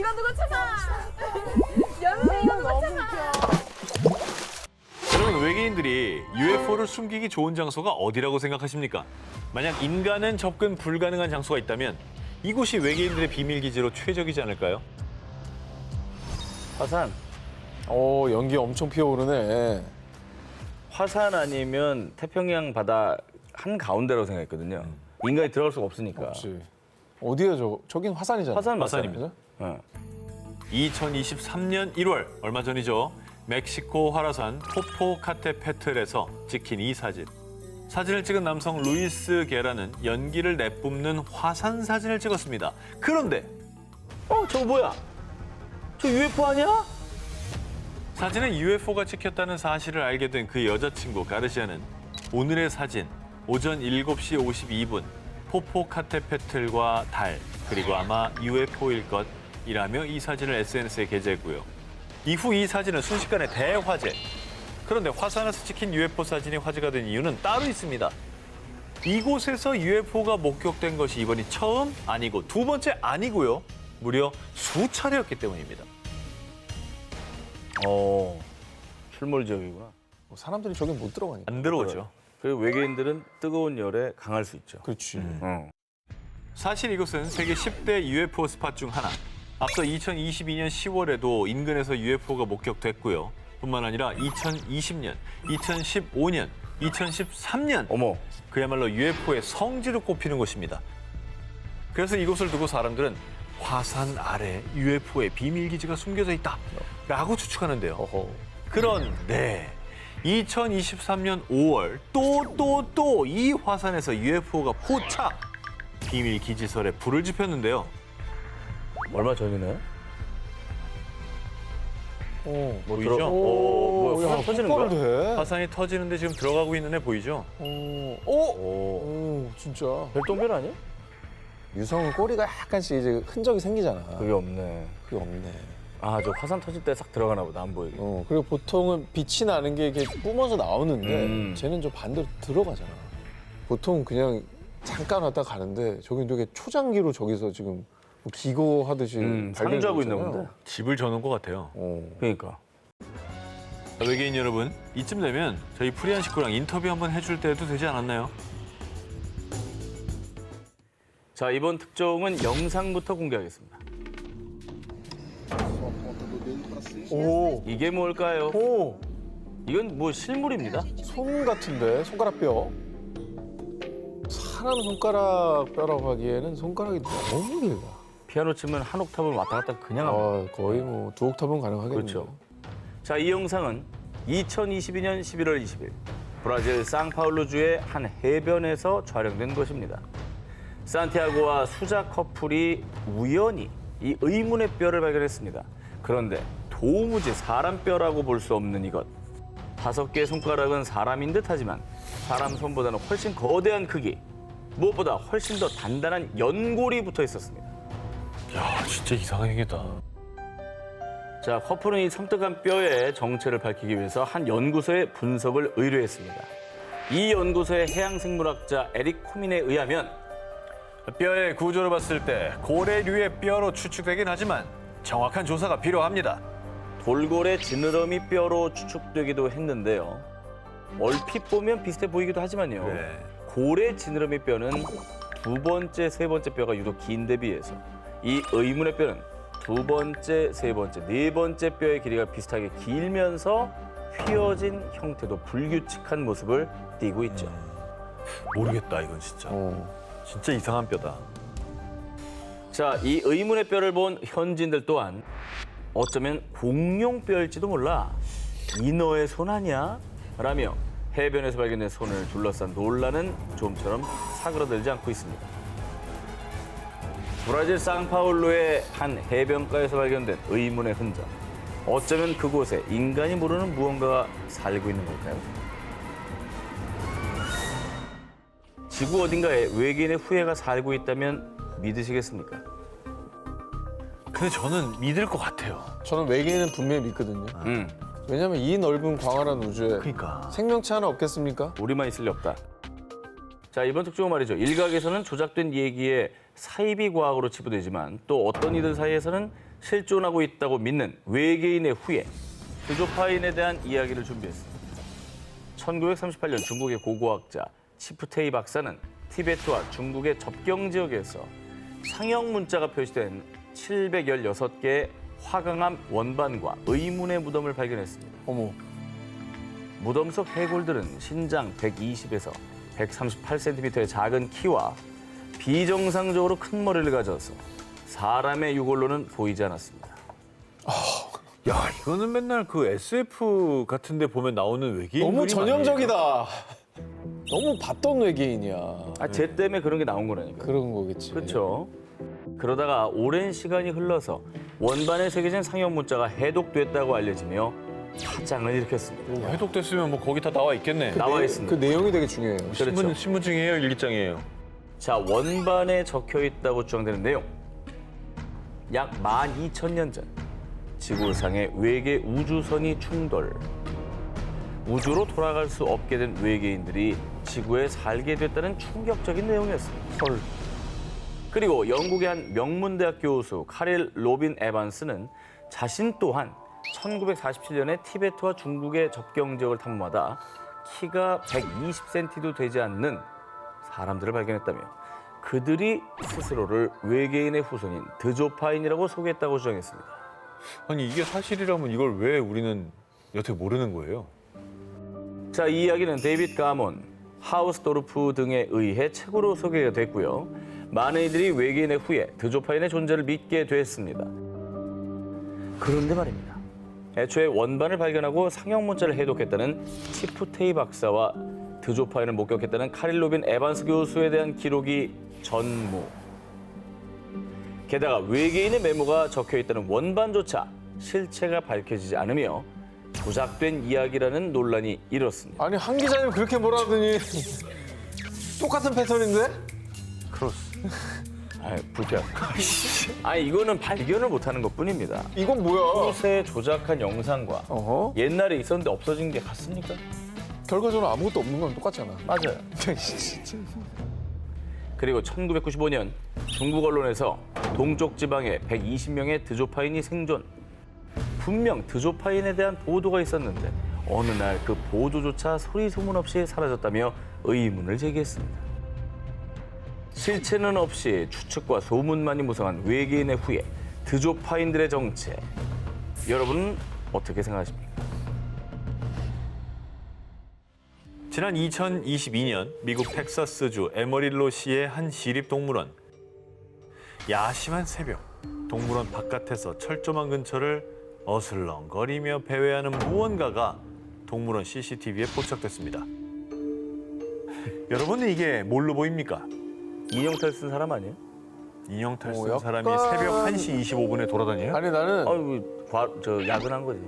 이거 누구 찾아? 여러분 이거 누구 찾아? 여러분, 외계인들이 UFO를 숨기기 좋은 장소가 어디라고 생각하십니까? 만약 인간은 접근 불가능한 장소가 있다면 이곳이 외계인들의 비밀기지로 최적이지 않을까요? 화산. 연기 엄청 피어오르네. 화산 아니면 태평양 바다 한 가운데라고 생각했거든요. 인간이 들어갈 수가 없으니까. 그렇지. 어디야 저긴 화산이잖아. 화산 화산입니다. 맞아요. 2023년 1월, 얼마 전이죠. 멕시코 화라산 포포카테페틀에서 찍힌 이 사진. 사진을 찍은 남성 루이스 게라는 연기를 내뿜는 화산 사진을 찍었습니다. 그런데 저거 뭐야? 저 UFO 아니야? 사진에 UFO가 찍혔다는 사실을 알게 된 그 여자친구 가르시아는 오늘의 사진, 오전 7시 52분 포포카테페틀과 달, 그리고 아마 UFO일 것이라며 이 사진을 SNS에 게재했고요. 이후 이 사진은 순식간에 대화제. 그런데 화산에서 찍힌 UFO 사진이 화제가 된 이유는 따로 있습니다. 이곳에서 UFO가 목격된 것이 이번이 처음 아니고 두 번째 아니고요. 무려 수차례였기 때문입니다. 출몰 지역이구나. 사람들이 저긴 못 들어가니까. 안 들어오죠. 그리고 외계인들은 뜨거운 열에 강할 수 있죠. 그렇지. 사실 이곳은 세계 10대 UFO 스팟 중 하나. 앞서 2022년 10월에도 인근에서 UFO가 목격됐고요. 뿐만 아니라 2020년, 2015년, 2013년 어머. 그야말로 UFO의 성지로 꼽히는 곳입니다. 그래서 이곳을 두고 사람들은 화산 아래 UFO의 비밀기지가 숨겨져 있다라고 추측하는데요. 그런데 2023년 5월 또 이 화산에서 UFO가 포착! 비밀기지설에 불을 지폈는데요. 얼마 전이네? 보이죠? 뭐야, 화산 터지는 거야? 돼. 화산이 터지는데 지금 들어가고 있는 애 보이죠? 진짜. 별똥별 아니야? 유성은 꼬리가 약간씩 이제 흔적이 생기잖아. 그게 없네. 그게 없네. 저 화산 터질 때 싹 들어가나 보다, 안 보이게. 그리고 보통은 빛이 나는 게 이렇게 뿜어서 나오는데 쟤는 저 반대로 들어가잖아. 보통 그냥 잠깐 왔다 가는데 저기 되게 초장기로 저기서 지금 뭐 기거하듯이 상주하고 있나 본데. 집을 저는 것 같아요. 그러니까. 외계인 여러분, 이쯤 되면 저희 프리한 식구랑 인터뷰 한번 해줄 때도 되지 않았나요? 자, 이번 특종은 영상부터 공개하겠습니다. 이게 뭘까요? 이건 뭐 실물입니다. 손 같은데 손가락뼈. 사람 손가락 뼈라고 하기에는 손가락이 너무 길다. 피아노 치면 한 옥타브 왔다 갔다 그냥 합니다. 거의 뭐 두 옥타브는 가능하겠네요. 그렇죠. 자, 이 영상은 2022년 11월 20일 브라질 상파울루주의 한 해변에서 촬영된 것입니다. 산티아고와 수자 커플이 우연히 이 의문의 뼈를 발견했습니다. 그런데 도무지 사람 뼈라고 볼 수 없는 이것. 5개의 손가락은 사람인 듯하지만 사람 손보다는 훨씬 거대한 크기. 무엇보다 훨씬 더 단단한 연골이 붙어 있었습니다. 야, 진짜 이상하게 생겼다. 자, 커플은 이 섬뜩한 뼈의 정체를 밝히기 위해서 한 연구소에 분석을 의뢰했습니다. 이 연구소의 해양생물학자 에릭 코민에 의하면 뼈의 구조를 봤을 때 고래류의 뼈로 추측되긴 하지만 정확한 조사가 필요합니다. 돌고래 지느러미 뼈로 추측되기도 했는데요. 얼핏 보면 비슷해 보이기도 하지만요. 고래 지느러미 뼈는 두 번째, 세 번째 뼈가 유독 긴데 비해서 이 의문의 뼈는 두 번째, 세 번째, 네 번째 뼈의 길이가 비슷하게 길면서 휘어진 형태도 불규칙한 모습을 띠고 있죠. 모르겠다, 이건 진짜. 진짜 이상한 뼈다. 자, 이 의문의 뼈를 본 현지인들 또한 어쩌면 공룡뼈일지도 몰라. 이 너의 손 아니야? 라며 해변에서 발견된 손을 둘러싼 논란은 좀처럼 사그러들지 않고 있습니다. 브라질 상파울루의 한 해변가에서 발견된 의문의 흔적. 어쩌면 그곳에 인간이 모르는 무언가가 살고 있는 걸까요? 지구 어딘가에 외계인의 후예가 살고 있다면 믿으시겠습니까? 근데 저는 믿을 것 같아요. 저는 외계인은 분명히 믿거든요. 왜냐면 이 넓은 광활한 우주에 그러니까. 생명체 하나 없겠습니까? 우리만 있을 리 없다. 자, 이번 특종은 말이죠. 일각에서는 조작된 얘기에 사이비 과학으로 치부되지만 또 어떤 이들 사이에서는 실존하고 있다고 믿는 외계인의 후예, 드조파인에 대한 이야기를 준비했습니다. 1938년 중국의 고고학자 치프테이 박사는 티베트와 중국의 접경 지역에서 상형 문자가 표시된 716개의 화강암 원반과 의문의 무덤을 발견했습니다. 어머. 무덤 속 해골들은 신장 120에서 138cm의 작은 키와 비정상적으로 큰 머리를 가져서 사람의 유골로는 보이지 않았습니다. 야, 이거는 맨날 그 SF 같은 데 보면 나오는 외계인 너무 그림 전형적이다. 너무 봤던 외계인이야. 쟤 때문에 그런 게 나온 거라니까. 그런 거겠지. 그렇죠. 그러다가 오랜 시간이 흘러서 원반에 새겨진 상형 문자가 해독됐다고 알려지며 파장을 일으켰습니다. 아니에요? 해독됐으면 뭐 거기 다 나와 있겠네. 나와 그 있습니다. 내용이 되게 중요해요. 그렇죠. 신분증이에요, 일기장이에요? 자, 원반에 적혀 있다고 주장되는 내용. 약 12,000년 전 지구상의 외계 우주선이 충돌. 우주로 돌아갈 수 없게 된 외계인들이 지구에 살게 됐다는 충격적인 내용이었습니다. 헐. 그리고 영국의 한 명문대학 교수 카릴 로빈 에반스는 자신 또한 1947년에 티베트와 중국의 접경 지역을 탐험하다 키가 120cm도 되지 않는 사람들을 발견했다며 그들이 스스로를 외계인의 후손인 드조파인이라고 소개했다고 주장했습니다. 아니, 이게 사실이라면 이걸 왜 우리는 여태 모르는 거예요? 자, 이 이야기는 데이빗 가몬, 하우스도르프 등에 의해 책으로 소개가 됐고요. 많은 이들이 외계인의 후예, 드조파인의 존재를 믿게 됐습니다. 그런데 말입니다. 애초에 원반을 발견하고 상형 문자를 해독했다는 치프테이 박사와 드조파인을 목격했다는 카릴 로빈 에반스 교수에 대한 기록이 전무. 게다가 외계인의 메모가 적혀 있다는 원반조차 실체가 밝혀지지 않으며 조작된 이야기라는 논란이 일었습니다. 아니 한 기자님 그렇게 뭐라더니 똑같은 패턴인데? 크로스. 아, 불쾌한. 아니 이거는 발견을 못하는 것뿐입니다. 이건 뭐야? 평소에 조작한 영상과 어허. 옛날에 있었는데 없어진 게 같습니까? 결과적으로 아무것도 없는 건 똑같잖아. 맞아요. 그리고 1995년 중국 언론에서 동쪽 지방에 120명의 드조파인이 생존. 분명 드조파인에 대한 보도가 있었는데 어느 날 그 보도조차 소리 소문 없이 사라졌다며 의문을 제기했습니다. 실체는 없이 추측과 소문만이 무성한 외계인의 후예, 드조파인들의 정체. 여러분은 어떻게 생각하십니까? 지난 2022년 미국 텍사스주 에머릴로시의 한 시립동물원. 야심한 새벽, 동물원 바깥에서 철조망 근처를 어슬렁거리며 배회하는 무언가가 동물원 CCTV에 포착됐습니다. 여러분은 이게 뭘로 보입니까? 인형탈 쓴 사람 아니에요? 인형탈 쓴 약간- 사람이 새벽 1시 25분에 돌아다녀요? 아니 나는 아이고, 야근한 거지.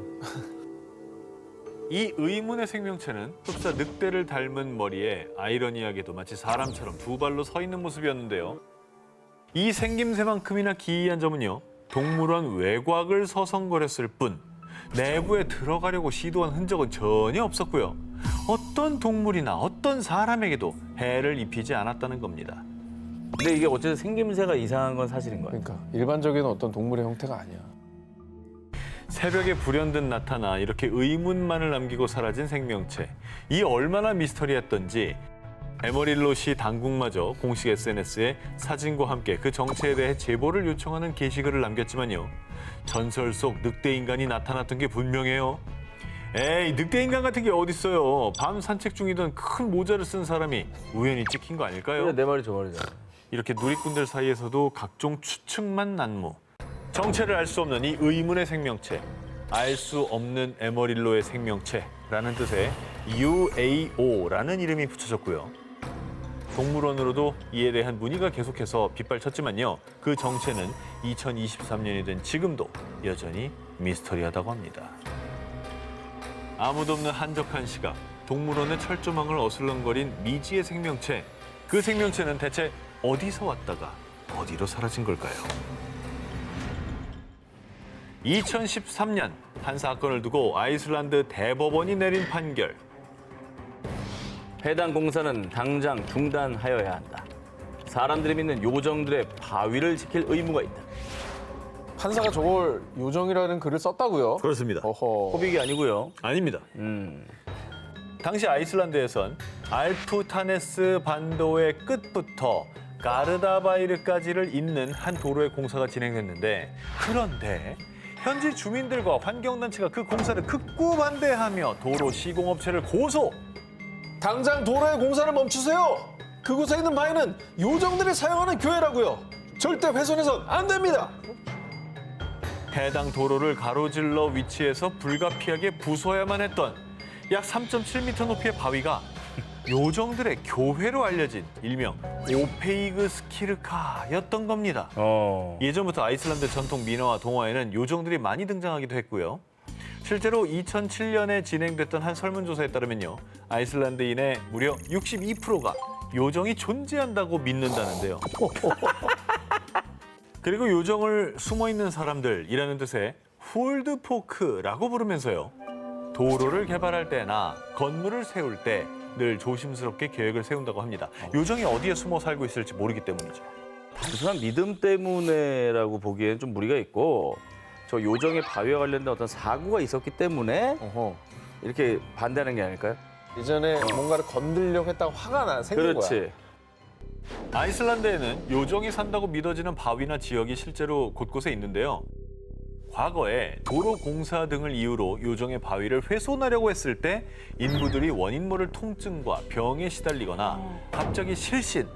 이 의문의 생명체는 흡사 늑대를 닮은 머리에 아이러니하게도 마치 사람처럼 두 발로 서 있는 모습이었는데요. 이 생김새만큼이나 기이한 점은요. 동물원 외곽을 서성거렸을 뿐 내부에 들어가려고 시도한 흔적은 전혀 없었고요. 어떤 동물이나 어떤 사람에게도 해를 입히지 않았다는 겁니다. 근데 이게 어쨌든 생김새가 이상한 건 사실인 거예요. 그러니까 일반적인 어떤 동물의 형태가 아니야. 새벽에 불현듯 나타나 이렇게 의문만을 남기고 사라진 생명체. 이 얼마나 미스터리했던지 에머릴로시 당국마저 공식 SNS에 사진과 함께 그 정체에 대해 제보를 요청하는 게시글을 남겼지만요. 전설 속 늑대 인간이 나타났던 게 분명해요. 에이, 늑대 인간 같은 게 어딨어요. 밤 산책 중이던 큰 모자를 쓴 사람이 우연히 찍힌 거 아닐까요? 근데 내 말이 저 말이잖아. 이렇게 누리꾼들 사이에서도 각종 추측만 난무. 정체를 알 수 없는 이 의문의 생명체. 알 수 없는 에머릴로의 생명체라는 뜻의 UAO라는 이름이 붙여졌고요. 동물원으로도 이에 대한 문의가 계속해서 빗발쳤지만요. 그 정체는 2023년이 된 지금도 여전히 미스터리하다고 합니다. 아무도 없는 한적한 시각, 동물원의 철조망을 어슬렁거린 미지의 생명체. 그 생명체는 대체 어디서 왔다가 어디로 사라진 걸까요? 2013년 한 사건을 두고 아이슬란드 대법원이 내린 판결. 해당 공사는 당장 중단하여야 한다. 사람들이 믿는 요정들의 바위를 지킬 의무가 있다. 판사가 저걸 요정이라는 글을 썼다고요? 그렇습니다. 어허. 호빅이 아니고요. 아닙니다. 당시 아이슬란드에선 알프타네스 반도의 끝부터 가르다바이르까지를 잇는 한 도로의 공사가 진행됐는데 그런데 현지 주민들과 환경단체가 그 공사를 극구 반대하며 도로 시공업체를 고소! 당장 도로의 공사를 멈추세요. 그곳에 있는 바위는 요정들이 사용하는 교회라고요. 절대 훼손해선 안 됩니다. 해당 도로를 가로질러 위치해서 불가피하게 부숴야만 했던 약 3.7m 높이의 바위가 요정들의 교회로 알려진 일명 오페이그 스키르카였던 겁니다. 예전부터 아이슬란드 전통 민화와 동화에는 요정들이 많이 등장하기도 했고요. 실제로 2007년에 진행됐던 한 설문조사에 따르면요. 아이슬란드인의 무려 62%가 요정이 존재한다고 믿는다는데요. 그리고 요정을 숨어있는 사람들이라는 뜻의 홀드포크라고 부르면서요. 도로를 개발할 때나 건물을 세울 때 늘 조심스럽게 계획을 세운다고 합니다. 요정이 어디에 숨어 살고 있을지 모르기 때문이죠. 단순한 믿음 때문에라고 보기엔 좀 무리가 있고 저 요정의 바위와 관련된 어떤 사고가 있었기 때문에 어허. 이렇게 반대하는 게 아닐까요? 예전에 뭔가를 건드리려고 했다가 화가 생긴 거야. 그렇지. 아이슬란드에는 요정이 산다고 믿어지는 바위나 지역이 실제로 곳곳에 있는데요. 과거에 도로 공사 등을 이유로 요정의 바위를 훼손하려고 했을 때 인부들이 원인 모를 통증과 병에 시달리거나 갑자기 실신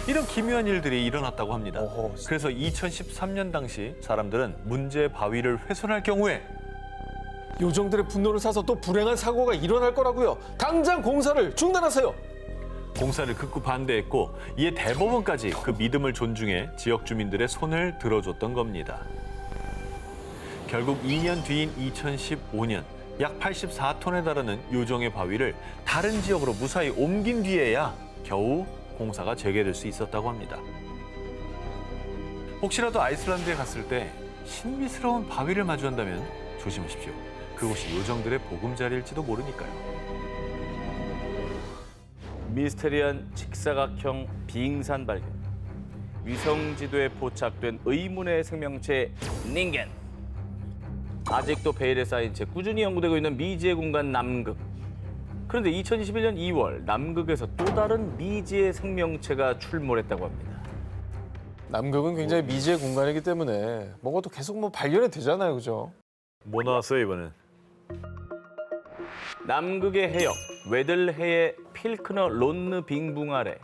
이런 기묘한 일들이 일어났다고 합니다. 어허. 그래서 2013년 당시 사람들은 문제의 바위를 훼손할 경우에 요정들의 분노를 사서 또 불행한 사고가 일어날 거라고요. 당장 공사를 중단하세요. 공사를 극구 반대했고 이에 대법원까지 그 믿음을 존중해 지역 주민들의 손을 들어줬던 겁니다. 결국 2년 뒤인 2015년 약 84톤에 달하는 요정의 바위를 다른 지역으로 무사히 옮긴 뒤에야 겨우 공사가 재개될 수 있었다고 합니다. 혹시라도 아이슬란드에 갔을 때 신비스러운 바위를 마주한다면 조심하십시오. 그곳이 요정들의 보금자리일지도 모르니까요. 미스테리한 직사각형 빙산 발견. 위성 지도에 포착된 의문의 생명체 닝겐. 아직도 베일에 쌓인 채 꾸준히 연구되고 있는 미지의 공간 남극. 그런데 2021년 2월 남극에서 또 다른 미지의 생명체가 출몰했다고 합니다. 남극은 굉장히 미지의 공간이기 때문에 뭔가 또 계속 뭐 발견이 되잖아요, 그죠? 뭐 나왔어요 이번엔? 남극의 해역 웨들해의 필크너 론느 빙붕 아래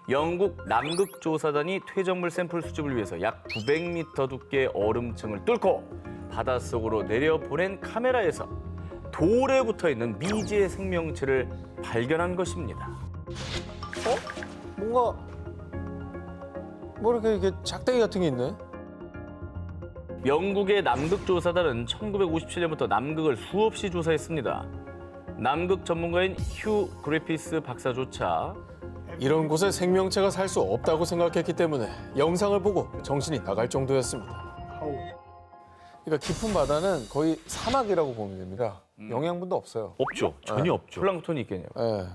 영국 남극 조사단이 퇴적물 샘플 수집을 위해서 약 900m 두께의 얼음층을 뚫고 바닷속으로 내려보낸 카메라에서 돌에 붙어있는 미지의 생명체를 발견한 것입니다. 뭔가 뭐 이렇게 이게 작대기 같은 게 있네. 영국의 남극 조사단은 1957년부터 남극을 수없이 조사했습니다. 남극 전문가인 휴 그리피스 박사조차 이런 곳에 생명체가 살 수 없다고 생각했기 때문에 영상을 보고 정신이 나갈 정도였습니다. 그러니까 깊은 바다는 거의 사막이라고 보면 됩니다. 영양분도 없어요. 없죠. 전혀 없죠. 플랑크톤이 있겠네요. 예.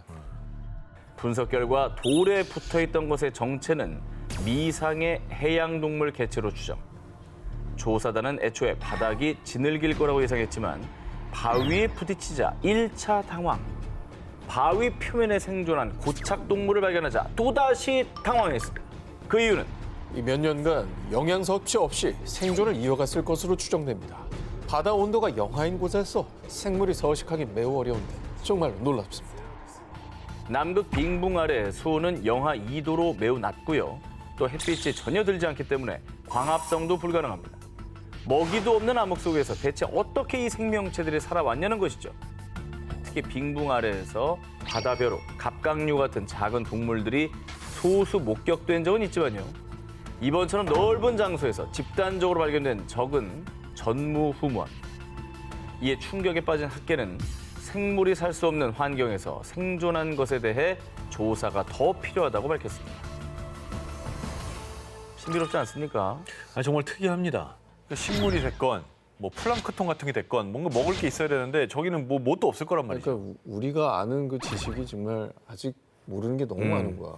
분석 결과 돌에 붙어있던 것의 정체는 미상의 해양동물 개체로 추정. 조사단은 애초에 바닥이 지늘길 거라고 예상했지만 바위에 부딪히자 1차 당황. 바위 표면에 생존한 고착동물을 발견하자 또다시 당황했습니다. 그 이유는 이 몇 년간 영양 섭취 없이 생존을 이어갔을 것으로 추정됩니다. 바다 온도가 영하인 곳에서 생물이 서식하기 매우 어려운데 정말 놀랍습니다. 남극 빙붕 아래 수온은 영하 2도로 매우 낮고요. 또 햇빛이 전혀 들지 않기 때문에 광합성도 불가능합니다. 먹이도 없는 암흑 속에서 대체 어떻게 이 생명체들이 살아왔냐는 것이죠. 특히 빙붕 아래에서 바다벼룩, 갑각류 같은 작은 동물들이 소수 목격된 적은 있지만요. 이번처럼 넓은 장소에서 집단적으로 발견된 적은 전무후무한. 이에 충격에 빠진 학계는 생물이 살 수 없는 환경에서 생존한 것에 대해 조사가 더 필요하다고 밝혔습니다. 신비롭지 않습니까? 아, 정말 특이합니다. 그러니까 식물이 됐건 뭐 플랑크톤 같은 게 됐건 뭔가 먹을 게 있어야 되는데 저기는 뭐 뭣도 없을 거란 말이죠. 그러니까 우리가 아는 그 지식이 정말 아직 모르는 게 너무 많은 거야.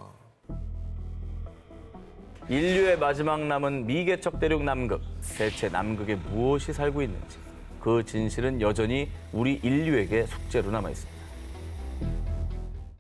인류의 마지막 남은 미개척 대륙 남극. 대체 남극에 무엇이 살고 있는지 그 진실은 여전히 우리 인류에게 숙제로 남아 있습니다.